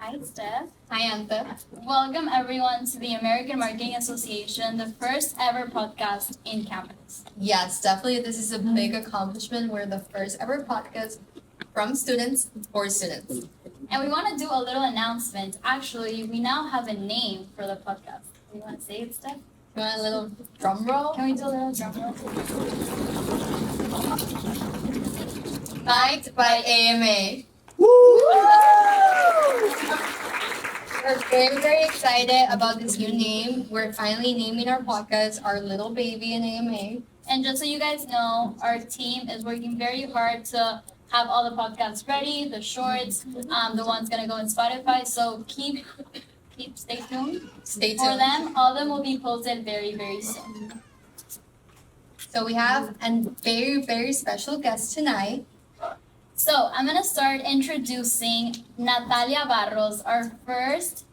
Hi, Steph. Hi, Anta. Welcome, everyone, to the American Marketing Association, the first ever podcast in campus. Yes, definitely. This is a big accomplishment. We're the first ever podcast from students for students. And we want to do a little announcement. Actually, we now have a name for the podcast. Do you want to say it, Steph? You want a little drum roll? Can we do a little drum roll? Backed by AMA. We're very, very excited about this new name. We're finally naming our podcast our little baby in AMA. And just so you guys know, our team is working very hard to have all the podcasts ready, the shorts, the ones gonna go in Spotify. So stay tuned. Stay For tuned. them. All of them will be posted very, very soon. So we have a very, very special guest tonight. So I'm gonna start introducing Natalia Barros, our first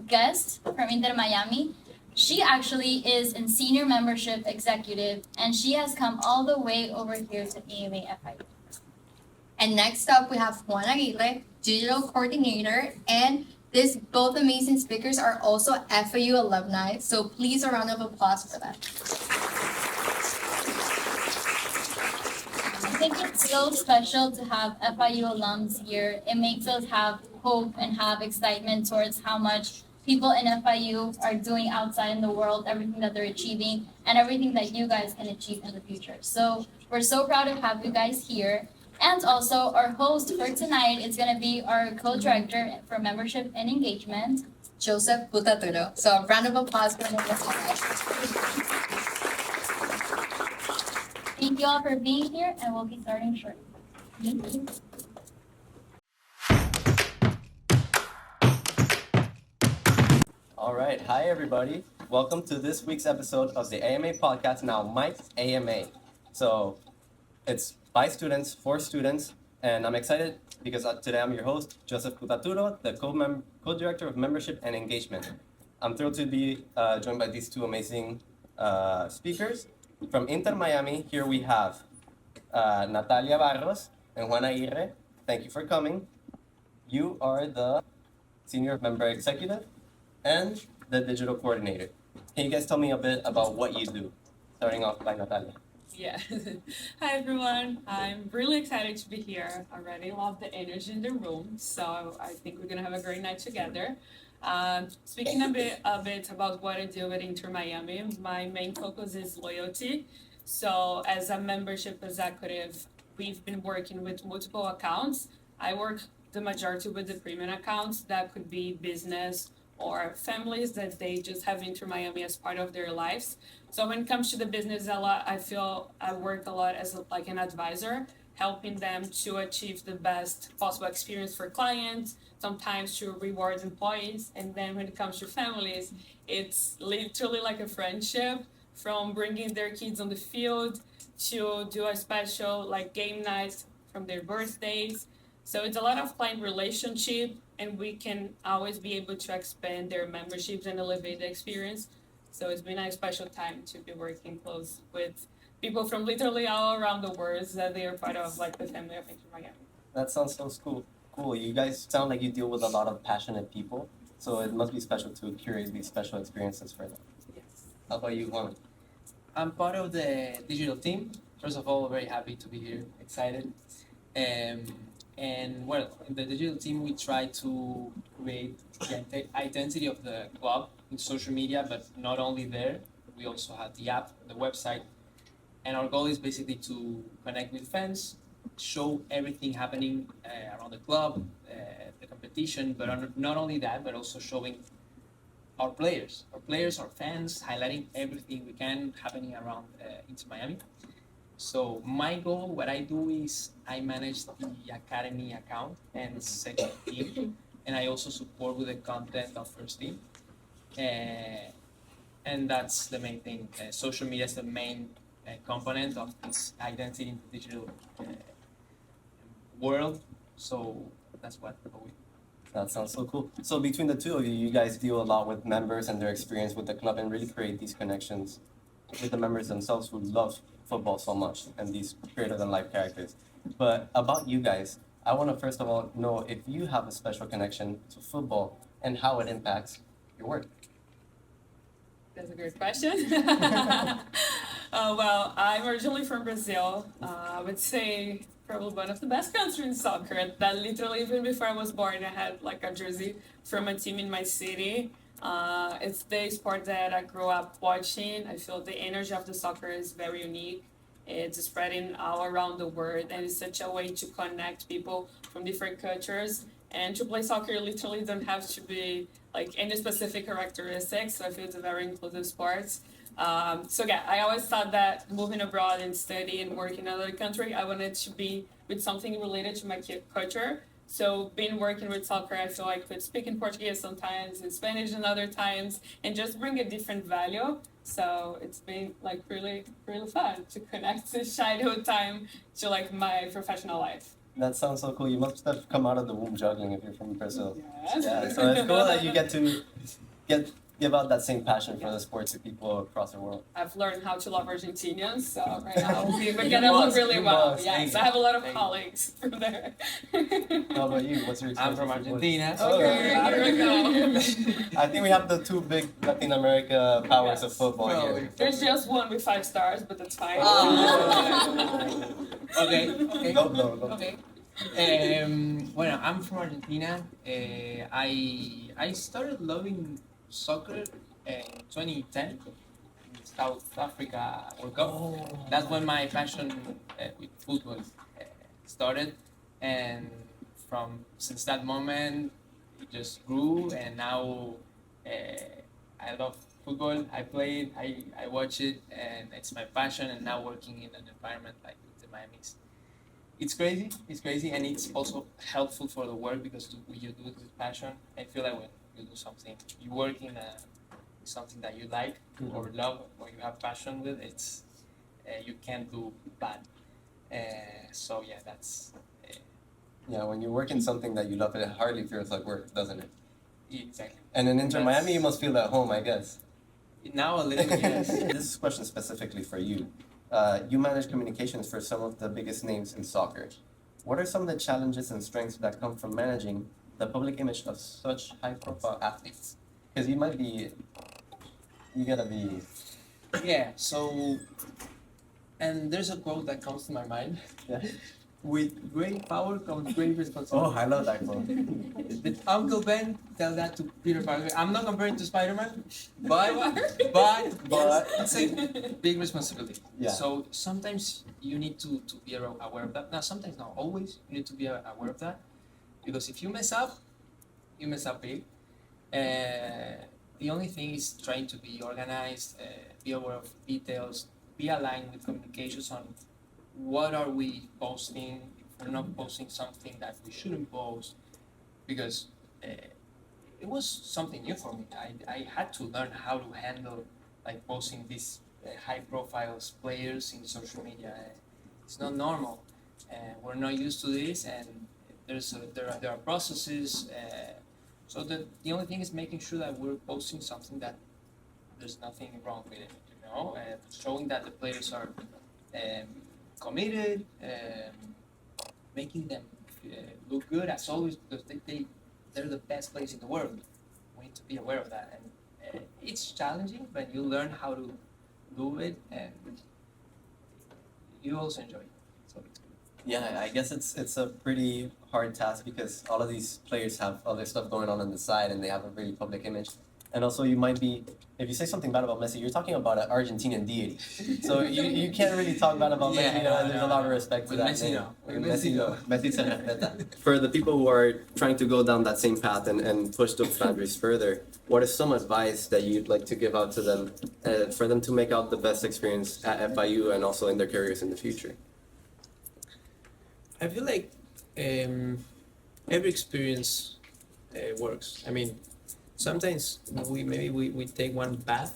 guest from InterMiami. She actually is a senior membership executive, and she has come all the way over here to AMA FIU. And next up, we have Juan Aguirre, digital coordinator, and these both amazing speakers are also FIU alumni. So please a round of applause for them. I think it's so special to have FIU alums here. It makes us have hope and have excitement towards how much people in FIU are doing outside in the world, everything that they're achieving, and everything that you guys can achieve in the future. So we're so proud to have you guys here. And also, our host for tonight is going to be our co-director for membership and engagement, Joseph Butaturo. So a round of applause for him as well. Thank you all for being here, and we'll be starting shortly. Thank you. All right. Hi, everybody. Welcome to this week's episode of the AMA podcast, now Mike's AMA. So it's by students, for students, and I'm excited because today I'm your host, Joseph Butaturo, the co-director of membership and engagement. I'm thrilled to be joined by these two amazing speakers. From InterMiami, here we have Natalia Barros and Juan Aguirre. Thank you for coming. You are the senior member executive and the digital coordinator. Can you guys tell me a bit about what you do? Starting off by Natalia. Yeah. Hi, everyone. I'm really excited to be here. I already love the energy in the room, so I think we're going to have a great night together. Speaking a bit about what I do at InterMiami, my main focus is loyalty. So as a membership executive, we've been working with multiple accounts. I work the majority with the premium accounts. That could be business or families that they just have InterMiami as part of their lives. So when it comes to the business, I feel I work a lot as like an advisor, helping them to achieve the best possible experience for clients, sometimes to reward employees. And then when it comes to families, it's literally like a friendship, from bringing their kids on the field to do a special like game night from their birthdays. So it's a lot of client relationship, and we can always be able to expand their memberships and elevate the experience. So it's been a special time to be working close with people from literally all around the world that they are part of, like the family of InterMiami. That sounds so cool. You guys sound like you deal with a lot of passionate people, so it must be special to curate these special experiences for them. Yes. How about you, Juan? I'm part of the digital team. First of all, very happy to be here, excited. And well, in the digital team, we try to create the identity of the club in social media, but not only there. We also have the app, the website, and our goal is basically to connect with fans, show everything happening around the club, the competition, but not only that, but also showing our players, our fans, highlighting everything we can happening around InterMiami. So my goal, what I do is I manage the academy account and second team, and I also support with the content of first team. And that's the main thing. Social media is the main component of this identity in the digital world. So that's what we do. That sounds so cool. So between the two of you, you guys deal a lot with members and their experience with the club and really create these connections with the members themselves who love football so much and these greater than life characters. But about you guys, I want to first of all know if you have a special connection to football and how it impacts your work. That's a great question. Well, I'm originally from Brazil. I would say probably one of the best countries in soccer. That literally, even before I was born, I had like a jersey from a team in my city. It's the sport that I grew up watching. I feel the energy of the soccer is very unique. It's spreading all around the world, and it's such a way to connect people from different cultures. And to play soccer, you literally don't have to be like any specific characteristics. So I feel it's a very inclusive sport. So yeah, I always thought that moving abroad and study and work in another country, I wanted to be with something related to my culture. So being working with soccer, I feel like could speak in Portuguese sometimes, in Spanish and other times, and just bring a different value. So it's been like really, really fun to connect this childhood time to like my professional life. That sounds so cool. You must have come out of the womb juggling if you're from Brazil. Yes. Yeah, so it's cool that you get to give out that same passion for the sport to people across the world. I've learned how to love Argentinians, so right now we're You getting along must, really you well. must. Yes, I have a lot of Thank you. colleagues from there. How about you? What's your I'm experience from with football? Argentina. Okay, here we go. I think we have the two big Latin America powers of Yes. football Well, here. There's just one with 5 stars, but that's fine. Okay, okay. No, no, no. Okay. Well, I'm from Argentina. I started loving soccer in 2010 in South Africa World Cup. That's when my passion with football started, and since that moment it just grew, and now I love football. I play it, I watch it, and it's my passion. And now working in an environment like InterMiami, it's crazy, and it's also helpful for the work because when you do it with passion, I feel like when you do something, you work in something that you like or love or you have passion with, it's you can't do bad. So yeah, that's Yeah, when you work in something that you love, it hardly feels like work, doesn't it? exactly. And in Inter That's- Miami, you must feel at home, I guess. Now a little bit, yes. This is a question specifically for you. You manage communications for some of the biggest names in soccer. What are some of the challenges and strengths that come from managing the public image of such high-profile athletes? Because you gotta be. Yeah. So, and there's a quote that comes to my mind. Yeah. With great power comes great responsibility. Oh, I love that quote. Did Uncle Ben tell that to Peter Parker? I'm not comparing to Spider-Man, but it's a big responsibility. Yeah. So sometimes you need to be aware of that. Now, sometimes not always. You need to be aware of that, because if you mess up big. The only thing is trying to be organized, be aware of details, be aligned with communications on what are we posting, if we're not posting something that we shouldn't post, because it was something new for me. I had to learn how to handle like posting these high profile players in social media. It's not normal. We're not used to this, and there are processes. So the only thing is making sure that we're posting something that there's nothing wrong with it, showing that the players are committed, making them look good as always, because they're the best players in the world. We need to be aware of that, and it's challenging, but you learn how to do it, and you also enjoy it. So it's good. Yeah, I guess it's a pretty hard task because all of these players have other stuff going on the side and they have a really public image. And also you might be, if you say something bad about Messi, you're talking about an Argentinian deity. So you can't really talk bad about Messi, and there's a lot of respect to With that Messi, name. no. With With Messi, no. Messi se respeta. For the people who are trying to go down that same path and push those boundaries further, what is some advice that you'd like to give out to them for them to make out the best experience at FIU and also in their careers in the future? I feel like every experience works. I mean, sometimes we take one path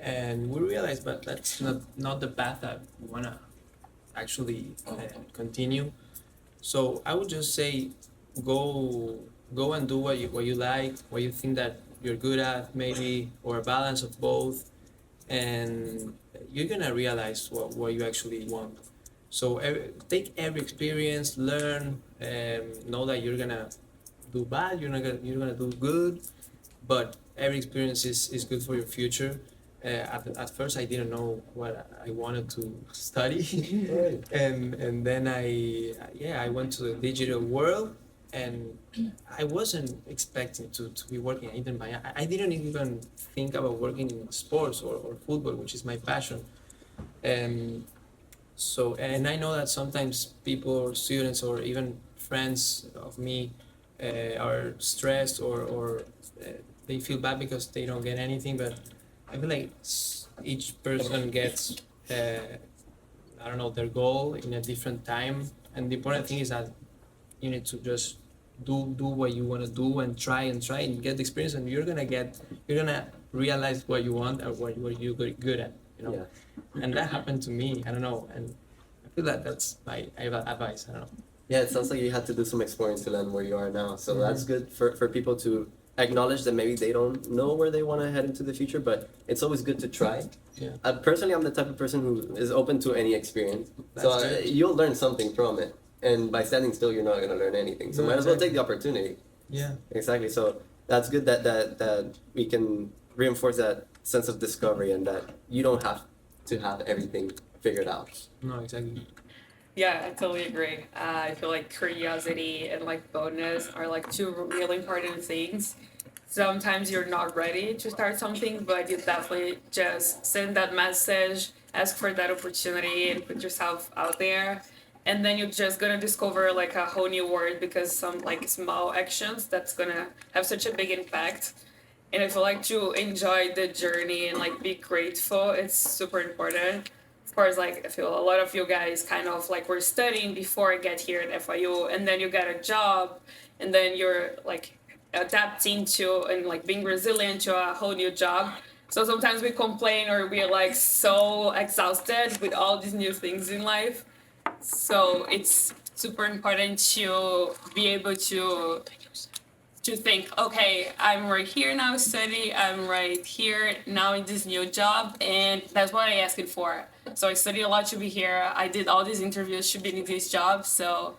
and we realize, but that's not the path that we wanna actually continue. So I would just say, go and do what you like, what you think that you're good at, maybe, or a balance of both, and you're gonna realize what you actually want. So take every experience, learn, know that you're gonna do bad, you're gonna do good, but every experience is good for your future. At first, I didn't know what I wanted to study, and then I went to the digital world, and I wasn't expecting to be working at InterMiami. I didn't even think about working in sports or football, which is my passion. So, and I know that sometimes people or students or even friends of me are stressed or they feel bad because they don't get anything, but I feel like each person gets, I don't know, their goal in a different time. And the important thing is that you need to just do what you want to do and try and get the experience, and you're gonna realize what you want or what you're good at, you know. Yeah. And that happened to me. I don't know, and I feel that that's my advice. I don't know. Yeah, it sounds like you had to do some exploring to land where you are now. So that's good for people to acknowledge that maybe they don't know where they want to head into the future, but it's always good to try. Yeah. Personally, I'm the type of person who is open to any experience. So That's good. you'll learn something from it. And by standing still, you're not going to learn anything. So No, might as well exactly. take the opportunity. Yeah. Exactly. So that's good that we can reinforce that sense of discovery and that you don't have to have everything figured out. No, exactly. Yeah, I totally agree. I feel like curiosity and like boldness are like two really important things. Sometimes you're not ready to start something, but you definitely just send that message, ask for that opportunity, and put yourself out there. And then you're just gonna discover like a whole new world because some like small actions that's gonna have such a big impact. And I feel like to enjoy the journey and like be grateful, it's super important. Of course, like I feel a lot of you guys kind of like were studying before I get here at FIU, and then you get a job, and then you're like adapting to and like being resilient to a whole new job. So sometimes we complain or we're like so exhausted with all these new things in life. So it's super important to be able to think, okay, I'm right here now study, I'm right here now in this new job, and that's what I asked for. So I studied a lot to be here. I did all these interviews to be in this job. So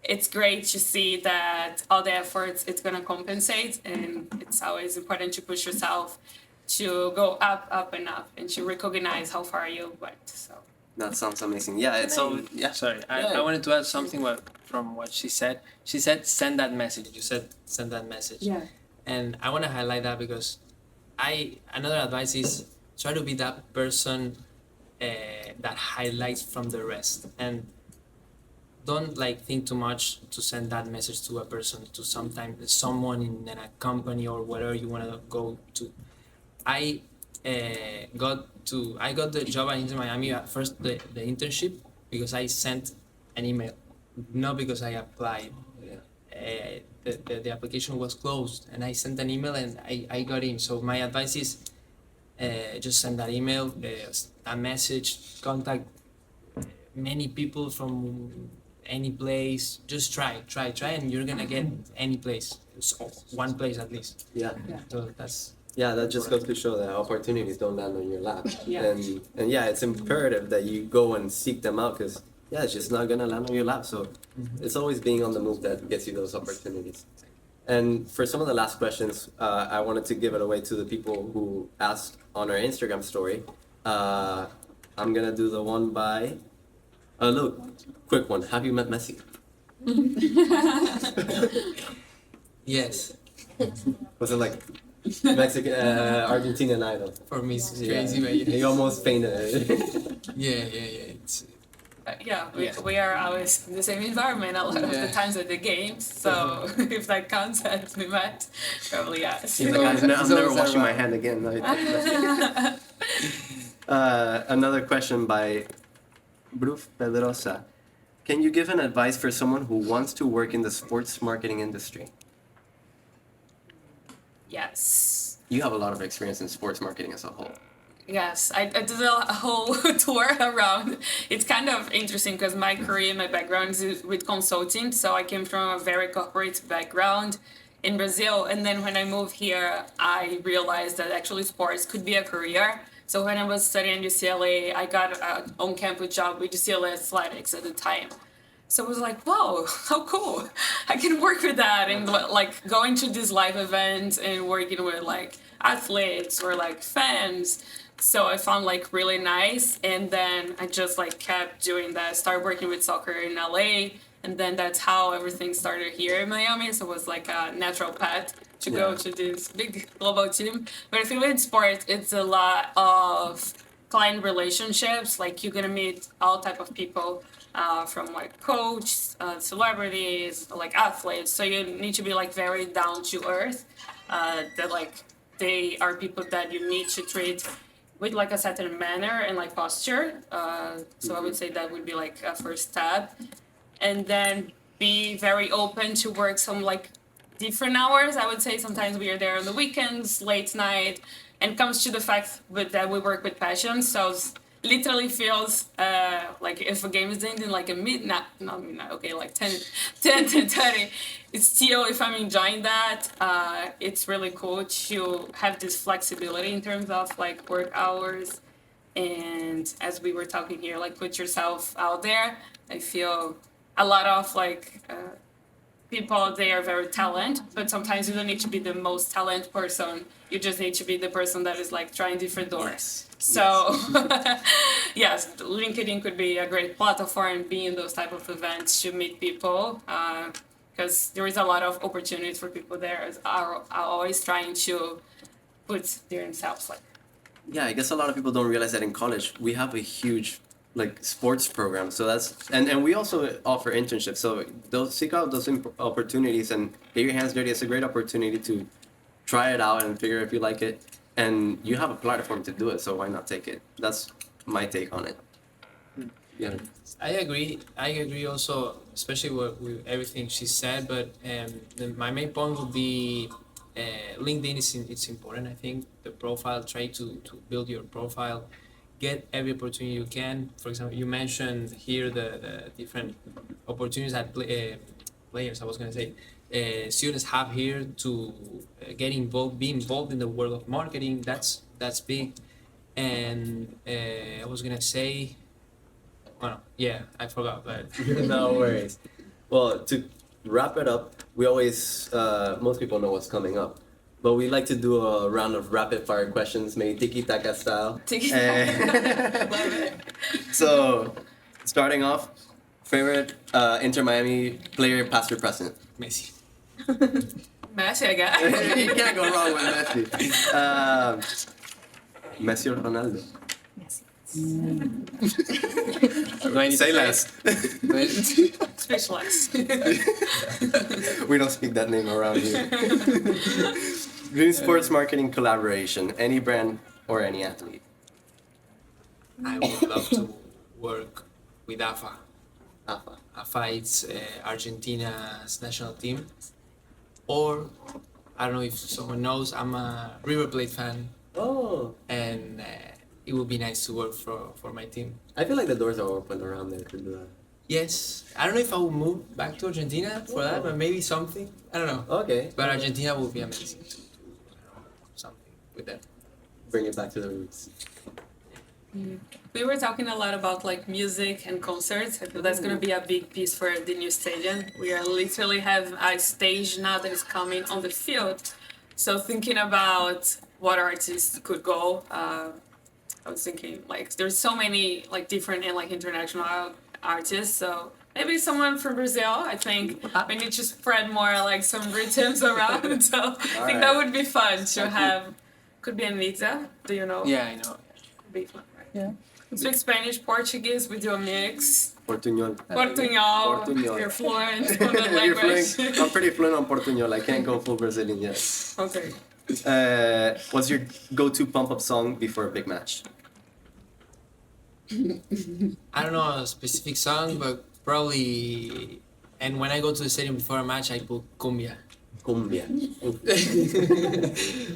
it's great to see that all the efforts it's gonna compensate, and it's always important to push yourself to go up, up and up, and to recognize how far you went. So That sounds amazing. Yeah, it's so yeah. Sorry, Yeah. I wanted to add something from what she said. She said send that message. You said send that message. yeah, And I want to highlight that because another advice is try to be that person that highlights from the rest, and don't like think too much to send that message to a person, to someone in a company or wherever you want to go to. I got the job at InterMiami at first, the internship, because I sent an email, not because I applied. The application was closed, and I sent an email and I got in. So my advice is just send that email, a message, contact many people from any place. Just try, and you're gonna get any place. So one place at least. Yeah. So that's Yeah, that just goes to show that opportunities don't land on your lap. Yeah. And yeah, it's imperative that you go and seek them out because yeah, it's just not gonna land on your lap. So it's always being on the move that gets you those opportunities. And for some of the last questions, I wanted to give it away to the people who asked on our Instagram story. I'm gonna do the one by. Look, quick one. Have you met Messi? yes. Was it like Mexican, Argentinian idol? For me, it's Yeah. crazy, but He almost fainted. yeah. It's yeah, we are always in the same environment a lot of the Yeah. times at the games. So if that counts as we met, probably yes. He's like, I'm never So washing my around. hand again. Another question by Bruf Pedrosa. Can you give an advice for someone who wants to work in the sports marketing industry? Yes. You have a lot of experience in sports marketing as a whole. Yes, I did a whole tour around. It's kind of interesting because my career, my background is with consulting. So I came from a very corporate background in Brazil. And then when I moved here, I realized that actually sports could be a career. So when I was studying UCLA, I got an on-campus job with UCLA Athletics at the time. So I was like, wow, how cool. I can work with that and like going to these live events and working with like athletes or like fans. So I found like really nice. And then I just like kept doing that. Started working with soccer in LA. And then that's how everything started here in Miami. So it was like a natural path to go to this big global team. But I think with sports, it's a lot of client relationships. Like you're gonna meet all type of people from like coach, celebrities, like athletes. So you need to be like very down to earth. That like they are people that you need to treat with like a certain manner and like posture. So I would say that would be like a first step, and then be very open to work some like different hours. I would say sometimes we are there on the weekends, late night, and comes to the fact that we work with passion. So literally feels like if a game is ending like a midnight, not midnight, okay, like 10 to 30, it's still, if I'm enjoying that, it's really cool to have this flexibility in terms of like work hours. And as we were talking here, like put yourself out there. I feel a lot of like people, they are very talented, but sometimes you don't need to be the most talented person. You just need to be the person that is like trying different doors. So yes, LinkedIn could be a great platform, be in those type of events to meet people, because there is a lot of opportunities for people there are always trying to put themselves like. Yeah, I guess a lot of people don't realize that in college we have a huge like sports program. So that's and we also offer internships. So those seek out those opportunities and get your hands dirty. It's a great opportunity to try it out and figure if you like it. And you have a platform to do it, so why not take it? That's my take on it. Yeah. I agree. I agree also, especially with everything she said. But my main point would be LinkedIn it's important. I think the profile. Try to build your profile. Get every opportunity you can. For example, you mentioned here the different opportunities that players. I was gonna say. Students have here to be involved in the world of marketing. That's big. And I was gonna say, well, yeah, I forgot, but No worries. Well, to wrap it up, we always most people know what's coming up, but we like to do a round of rapid fire questions, maybe tiki taka style. Tiki-taka. Love it. So, starting off, favorite InterMiami player, past or present? Messi. Messi, I guess. You can't go wrong with Messi. Messi or Ronaldo? Say less. Speechless. We don't speak that name around here. Dream sports marketing collaboration, any brand or any athlete. I would love to work with AFA. AFA. AFA it's Argentina's national team. Or I don't know if someone knows, I'm a River Plate fan, Oh, and it would be nice to work for my team. I feel like the doors are open around there to do that. Yes, I don't know if I will move back to Argentina for that, but maybe something. I don't know. Okay. But Argentina would be amazing to something with them. Bring it back to the roots. We were talking a lot about like music and concerts. I feel that's gonna be a big piece for the new stadium. We are literally have a stage now that is coming on the field. So thinking about what artists could go, I was thinking like there's so many like different and like international artists. So maybe someone from Brazil. I think we need to spread more like some rhythms around. So I think that would be fun to have. Could be Anita. Do you know? Yeah, I know. Could be fun, right? Yeah. Speak Spanish, Portuguese, we do a mix. Portuñol. Portuñol. Portuñol. You're fluent on that You're language. fluent. I'm pretty fluent on Portuñol. I can't go full Brazilian yet. Okay. What's your go-to pump-up song before a big match? I don't know a specific song, but probably. And when I go to the stadium before a match, I put cumbia. Cumbia.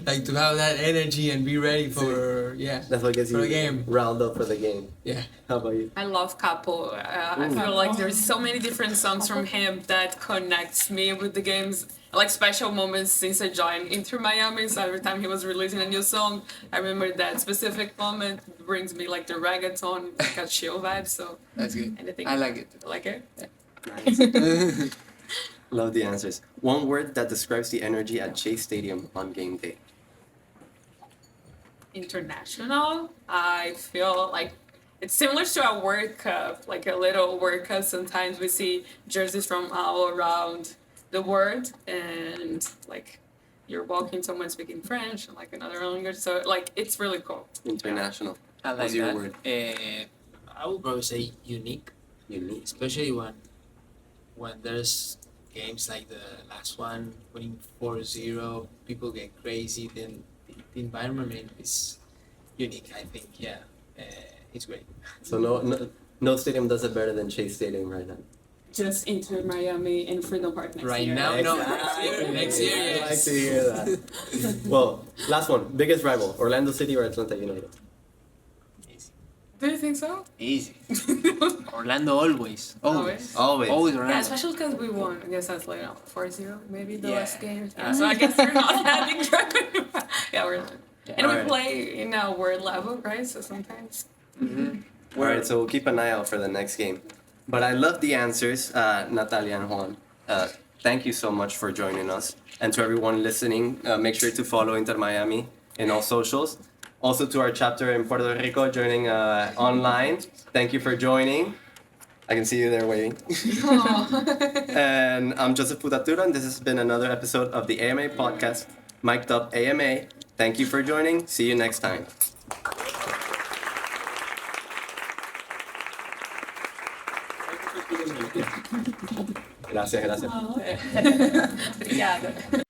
Like to have that energy and be ready for That's what gets for you the game. riled up for the game. Yeah. How about you? I love Capo. I feel like there's so many different songs from him that connects me with the games. like special moments since I joined InterMiami. So every time he was releasing a new song, I remember that specific moment brings me like the reggaeton, like a chill vibe. So That's good. anything. I like it. You like it? Nice. Love the answers. One word that describes the energy at Chase Stadium on game day. International. I feel like it's similar to a World Cup, like a little World Cup. Sometimes we see jerseys from all around the world, and like you're walking someone speaking French and like another language. So like it's really cool. International. I like What's your that. word? I would probably say unique, Unique. especially when there's games like the last one, winning 4-0, people get crazy. Then the environment is unique. I think, yeah, it's great. So no stadium does it better than Chase Stadium right now. Just InterMiami and Freedom Park next Right year. now, no. Next year, I like yes. to hear that. Well, last one. Biggest rival, Orlando City or Atlanta United? Easy. Do you think so? Easy. Orlando always. Always? Always. Always Yeah, Orlando. especially because we won against us like 4-0 maybe the Yeah. last game. Yeah, so I guess we're not that big. Yeah, we're and we Alright. play in a word level, right? So sometimes. All right, so we'll keep an eye out for the next game. But I love the answers, Natalia and Juan. Thank you so much for joining us. And to everyone listening, make sure to follow InterMiami in all socials. Also to our chapter in Puerto Rico joining online. Thank you for joining. I can see you there waiting. And I'm Joseph Putatura, and this has been another episode of the AMA podcast, Mic'd Up AMA. Thank you for joining. See you next time. Gracias, gracias. Obrigada.